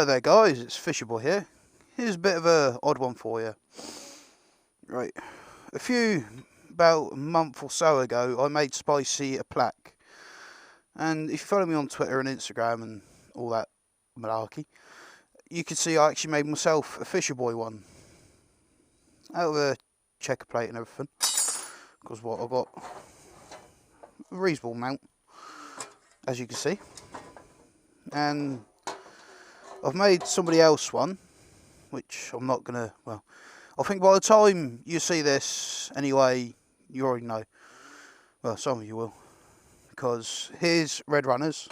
Hello there guys, it's Fisher Boy here. Here's a bit of a odd one for you. Right, about a month or so ago I made Spicy a plaque. And if you follow me on Twitter and Instagram and all that malarkey, you can see I actually made myself a Fisher Boy one. Out of a checker plate and everything. Because what, I've got a reasonable amount, as you can see. And I've made somebody else one, which I'm not going to, well, I think by the time you see this, anyway, you already know. Well, some of you will. Because here's Red Runners.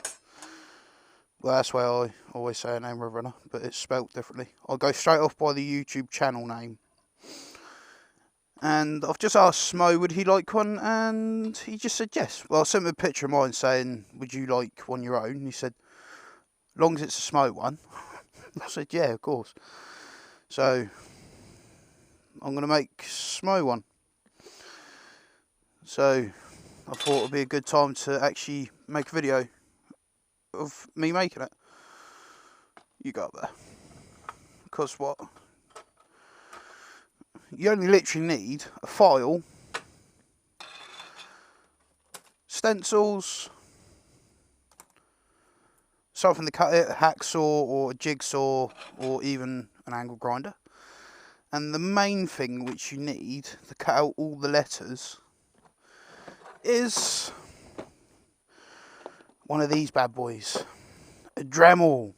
Well, that's why I always say a name Red Runner, but it's spelt differently. I'll go straight off by the YouTube channel name. And I've just asked Smo, would he like one? And he just said yes. Well, I sent him a picture of mine saying, would you like one your own? And he said, as long as it's a Smo one. I said, yeah, of course. So I'm going to make Smo one. So I thought it would be a good time to actually make a video of me making it. You go up there. Because what? You only literally need a file, stencils, something to cut it, a hacksaw or a jigsaw or even an angle grinder. And the main thing which you need to cut out all the letters is one of these bad boys, a Dremel.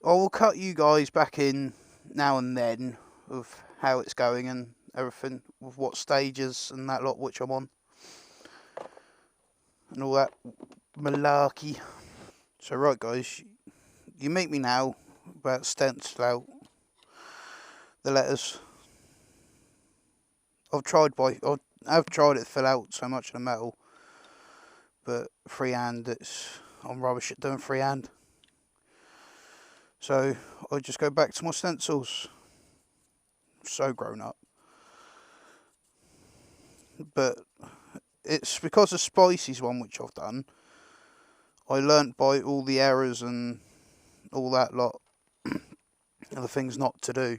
I will cut you guys back in now and then of how it's going and everything, with what stages and that lot which I'm on. And all that malarkey. So right guys, you meet me now about stencil out the letters. I've tried it to fill out so much of the metal, but freehand I'm rubbish at doing freehand. So I just go back to my stencils. So grown up. But it's because of Spicy's one which I've done. I learnt by all the errors and all that lot and the things not to do.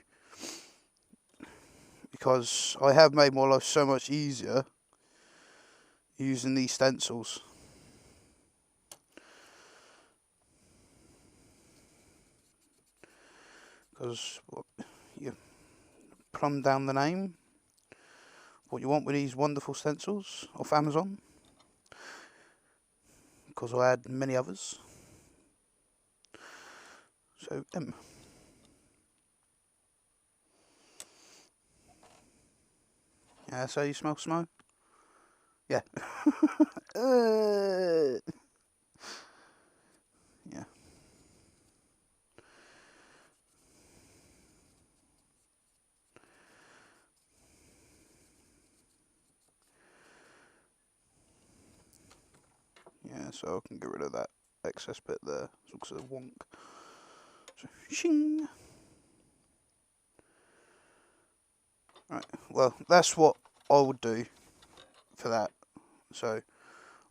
Because I have made my life so much easier using these stencils. Because you plumb down the name, what you want with these wonderful stencils off Amazon. Because I had many others. So yeah, that's how you smell Smo? Yeah. Yeah. Yeah, so I can get rid of that excess bit there. It looks a wonk. So, shing. Right, well, that's what I would do for that. So,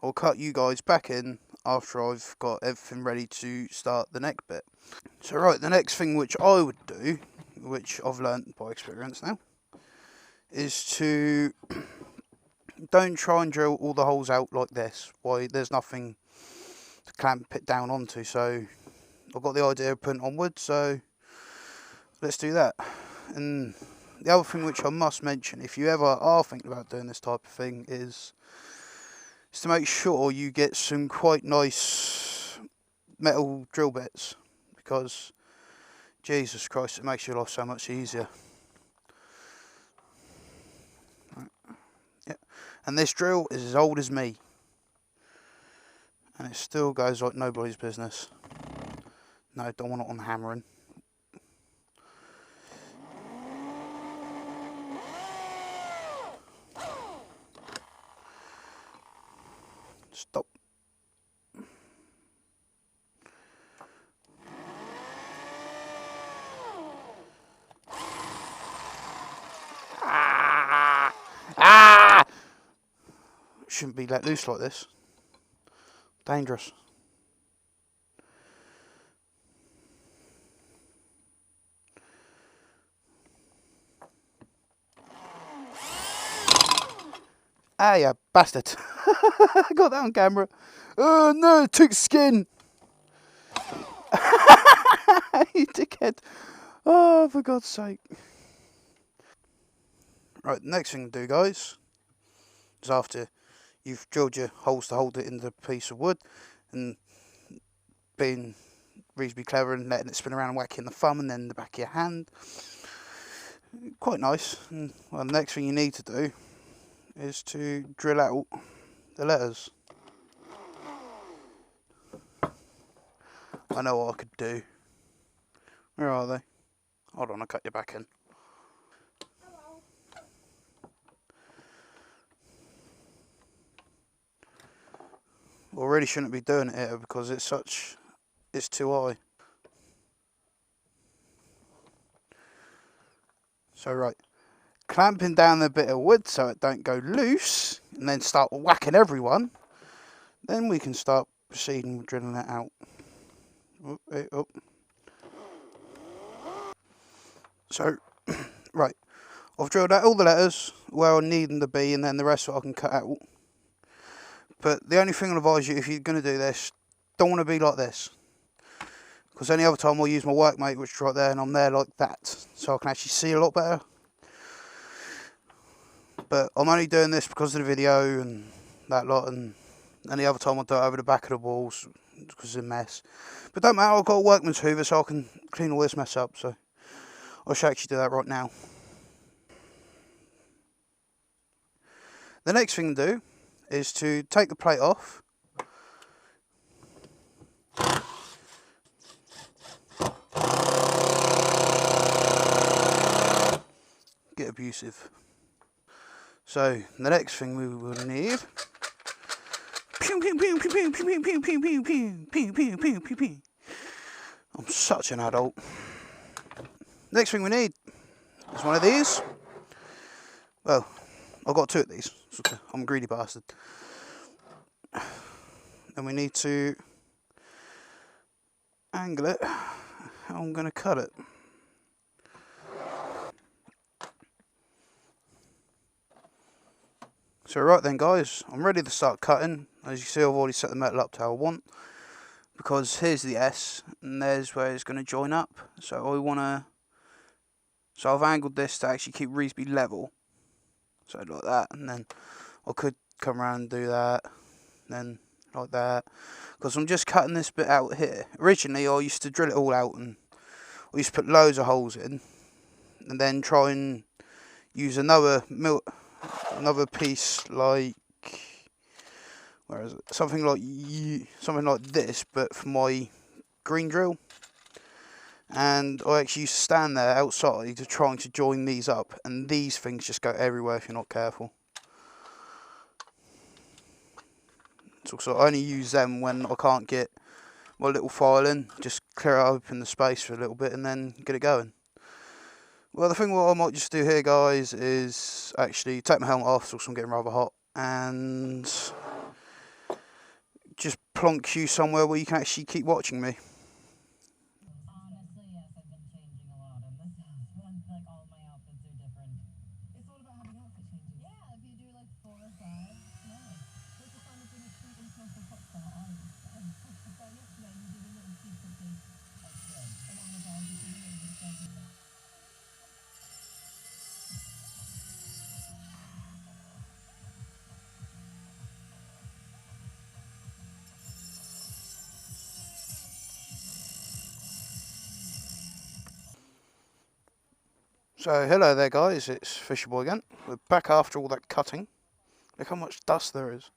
I'll cut you guys back in after I've got everything ready to start the neck bit. So, right, the next thing which I would do, which I've learnt by experience now, is to don't try and drill all the holes out like this. Why, there's nothing to clamp it down onto. So, I've got the idea of putting it on wood, so let's do that. And the other thing which I must mention, if you ever are thinking about doing this type of thing, is to make sure you get some quite nice metal drill bits, because Jesus Christ, it makes your life so much easier. Right. Yeah. And this drill is as old as me, and it still goes like nobody's business. No, don't want it on hammering. Stop. Shouldn't be let loose like this. Dangerous. Ah, you bastard. I got that on camera. Oh no, it took skin. You dickhead. Oh, for God's sake. Right, the next thing to do, guys, is after you've drilled your holes to hold it in the piece of wood and being reasonably clever and letting it spin around and whacking the thumb and then the back of your hand. Quite nice. And, well, the next thing you need to do is to drill out the letters. I know what I could do. Where are they? Hold on, I'll cut you back in. Well, I really shouldn't be doing it here because it's too high. So right, clamping down the bit of wood so it don't go loose and then start whacking everyone. Then we can start proceeding with drilling it out. Oh. So, right, I've drilled out all the letters where I need them to be and then the rest of it I can cut out. But the only thing I'll advise you if you're going to do this, don't want to be like this. Because any other time I'll use my workmate, which is right there, and I'm there like that. So I can actually see a lot better. But I'm only doing this because of the video and that lot, and any other time I'll do it over the back of the walls because it's a mess. But don't matter, I've got a workman's hoover so I can clean all this mess up. So I should actually do that right now. The next thing to do is to take the plate off. Get abusive. So the next thing we will need. I'm such an adult. Next thing we need is one of these. Well, I've got two of these. I'm a greedy bastard. And we need to angle it. How I'm going to cut it. So right then guys, I'm ready to start cutting. As you see, I've already set the metal up to how I want. Because here's the S, and there's where it's going to join up. So I've angled this to actually keep reasonably level. So like that, and then I could come around and do that, then like that. Because I'm just cutting this bit out here. Originally I used to drill it all out, and I used to put loads of holes in, and then try and use another piece like, where is it? Something like this, but for my green drill. And I actually used to stand there outside to trying to join these up, and these things just go everywhere if you're not careful. So I only use them when I can't get my little file in, just clear it open the space for a little bit and then get it going. Well, the thing what I might just do here, guys, is actually take my helmet off, so I'm getting rather hot, and just plonk you somewhere where you can actually keep watching me. Honestly, yes, I've been changing a lot in this house. Like, all my outfits are different. It's all about having outfit changes. Yeah, if you do like 4 or 5, nice. What's the fun of being a sweet and smoke of hot car? I understand. But yesterday you did a little secret thing. That's good. And on the ball, you did a little bit of something. So hello there guys, it's Fisher Boy again. We're back after all that cutting. Look how much dust there is.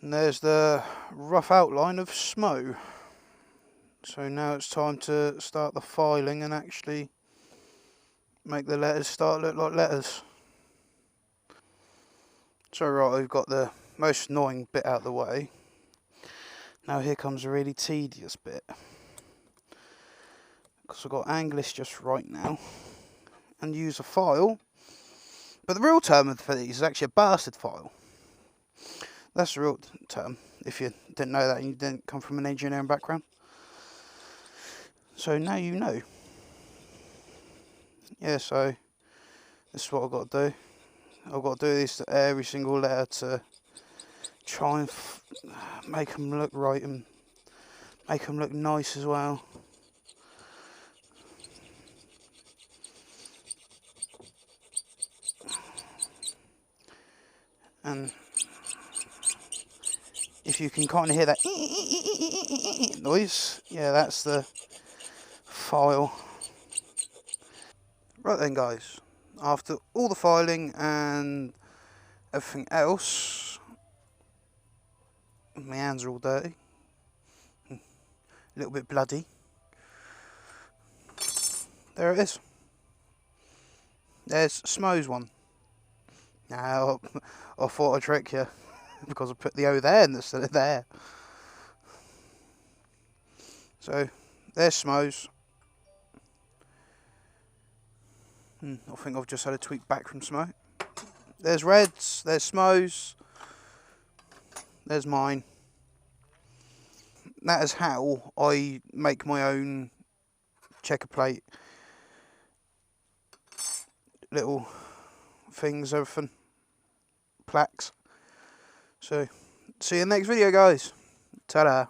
And there's the rough outline of Smo. So now it's time to start the filing and actually make the letters start look like letters. So right, we've got the most annoying bit out of the way. Now here comes a really tedious bit. Because I've got to angle this just right now and use a file. But the real term for these is actually a bastard file. That's the real term, if you didn't know that and you didn't come from an engineering background. So now you know. Yeah, so this is what I've got to do. I've got to do this to every single letter to try and make them look right and make them look nice as well. And if you can kind of hear that noise, yeah, that's the file. Right then, guys, after all the filing and everything else, my hands are all dirty, a little bit bloody. There it is. There's Smo's one. Now, I thought I'd trick you because I put the O there instead of there. So, there's Smo's. I think I've just had a tweet back from Smo. There's Red's, there's Smo's, there's mine. That is how I make my own checker plate. Little things, everything. Plaques. So, see you in the next video, guys. Ta-da.